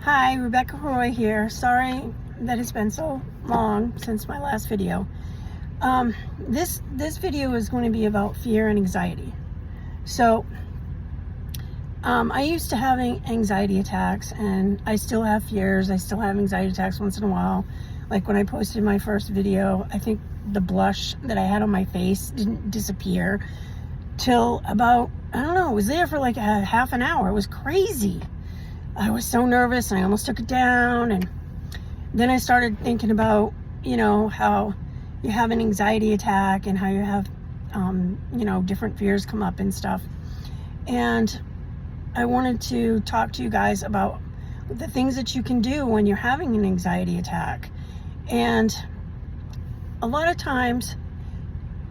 Hi, Rebecca Roy here. Sorry that it's been so long since my last video. This video is going to be about fear and anxiety. So, I used to having anxiety attacks, and I still have fears. I still have anxiety attacks once in a while. Like when I posted my first video, I think the blush that I had on my face didn't disappear till about, I don't know, it was there for like a half an hour. It was crazy. I was so nervous and I almost took it down. And then I started thinking about, how you have an anxiety attack and how you have, different fears come up and stuff. And I wanted to talk to you guys about the things that you can do when you're having an anxiety attack. And a lot of times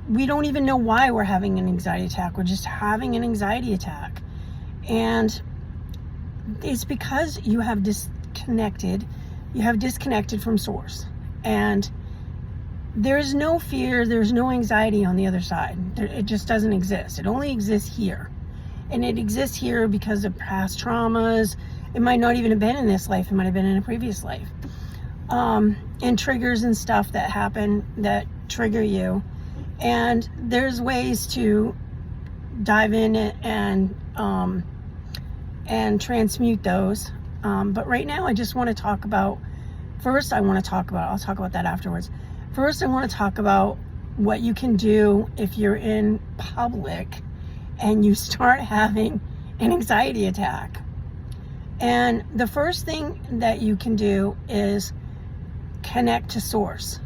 we don't even know why we're having an anxiety attack. We're just having an anxiety attack. And it's because you have disconnected from source. And there's no fear, there's no anxiety on the other side. It just doesn't exist. It only exists here. And it exists here because of past traumas. It might not even have been in this life. It might have been in a previous life. And triggers and stuff that happen that trigger you. And there's ways to dive in and transmute those. But right now I just want to talk about, I'll talk about that afterwards. First, I want to talk about what you can do if you're in public and you start having an anxiety attack. And the first thing that you can do is connect to source,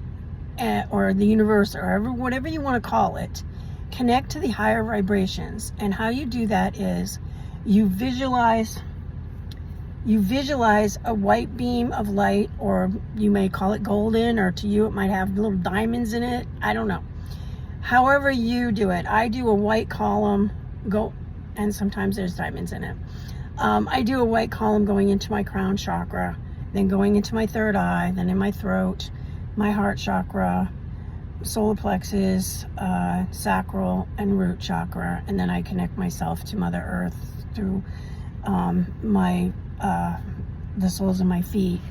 or the universe, or whatever you want to call it. Connect to the higher vibrations. And how you do that is you visualize a white beam of light, or you may call it golden, or to you it might have little diamonds in it. I don't know. However you do it. I do a white column, and sometimes there's diamonds in it. I do a white column going into my crown chakra, then going into my third eye, then in my throat, my heart chakra, solar plexus, sacral, and root chakra. And then I connect myself to Mother Earth through the soles of my feet.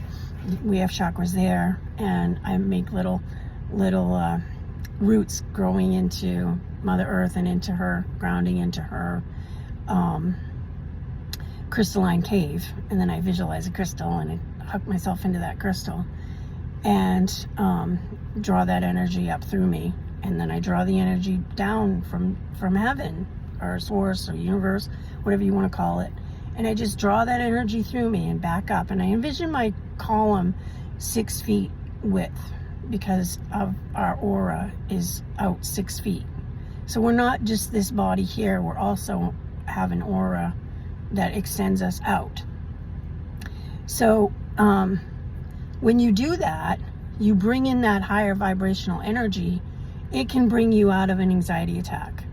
We have chakras there, and I make little roots growing into Mother Earth and into her, grounding into her crystalline cave. And then I visualize a crystal and I hook myself into that crystal and draw that energy up through me. And then I draw the energy down from heaven, or source, or universe, whatever you want to call it. And I just draw that energy through me and back up. And I envision my column 6 feet width, because of our aura is out 6 feet. So we're not just this body here, we're also have an aura that extends us out. So when you do that, you bring in that higher vibrational energy. It can bring you out of an anxiety attack.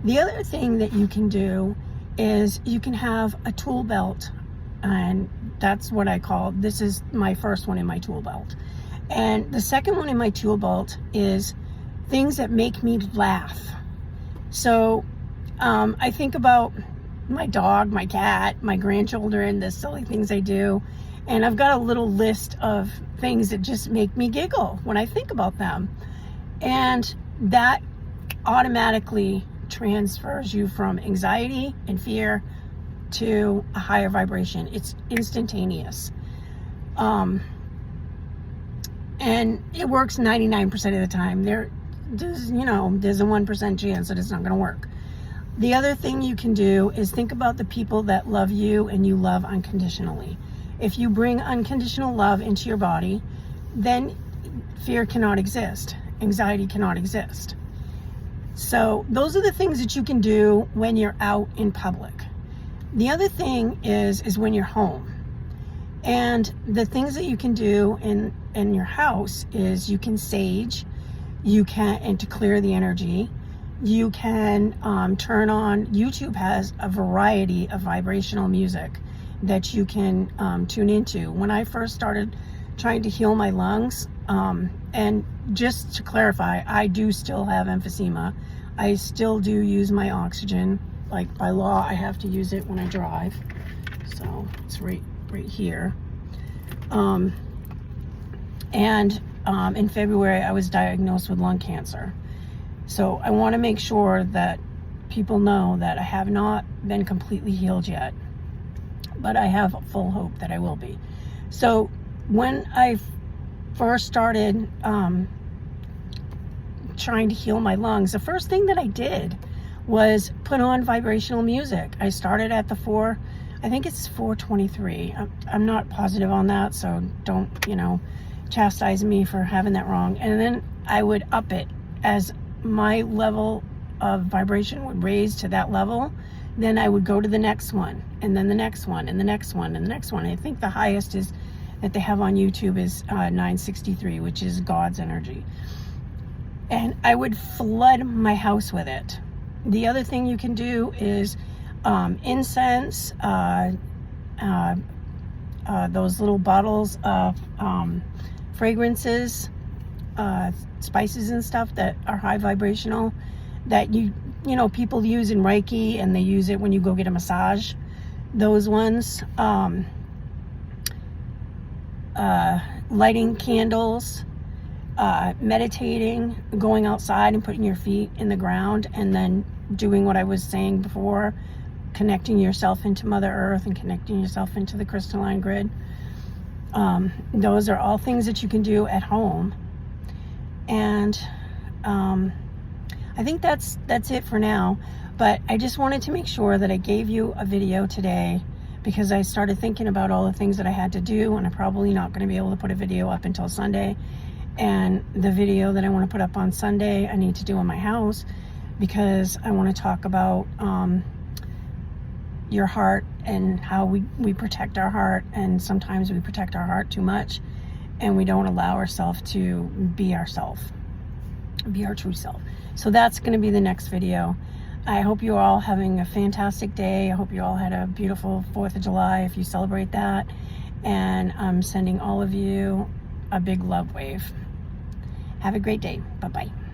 The other thing that you can do is you can have a tool belt, and that's what I call, this is my first one in my tool belt. And the second one in my tool belt is things that make me laugh. So I think about my dog, my cat, my grandchildren, the silly things they do. And I've got a little list of things that just make me giggle when I think about them. And that automatically transfers you from anxiety and fear to a higher vibration. It's instantaneous. And it works 99% of the time. There's a 1% chance that it's not going to work. The other thing you can do is think about the people that love you and you love unconditionally. If you bring unconditional love into your body, then fear cannot exist. Anxiety cannot exist. So those are the things that you can do when you're out in public. The other thing is when you're home. And the things that you can do in your house is you can sage, and to clear the energy. You can turn on, YouTube has a variety of vibrational music that you can tune into. When I first started trying to heal my lungs, and just to clarify, I do still have emphysema. I still do use my oxygen. Like by law, I have to use it when I drive. So it's right here. In February, I was diagnosed with lung cancer. So I want to make sure that people know that I have not been completely healed yet, but I have full hope that I will be. So when I first started trying to heal my lungs, the first thing that I did was put on vibrational music. I started at the I think it's 423. I'm not positive on that, so don't, chastise me for having that wrong. And then I would up it as my level of vibration would raise to that level. Then I would go to the next one, and then the next one, and the next one, and the next one. I think the highest is that they have on YouTube is 963, which is God's energy. And I would flood my house with it. The other thing you can do is incense, those little bottles of fragrances, spices and stuff that are high vibrational, that people use in Reiki, and they use it when you go get a massage. Those ones, lighting candles, meditating, going outside and putting your feet in the ground, and then doing what I was saying before, connecting yourself into Mother Earth and connecting yourself into the crystalline grid. Those are all things that you can do at home. And I think that's it for now. But I just wanted to make sure that I gave you a video today, because I started thinking about all the things that I had to do, and I'm probably not going to be able to put a video up until Sunday. And the video that I want to put up on Sunday, I need to do in my house, because I want to talk about your heart and how we protect our heart. And sometimes we protect our heart too much, and we don't allow ourselves to be ourselves, be our true self. So that's going to be the next video. I hope you're all having a fantastic day. I hope you all had a beautiful 4th of July if you celebrate that. And I'm sending all of you a big love wave. Have a great day. Bye-bye.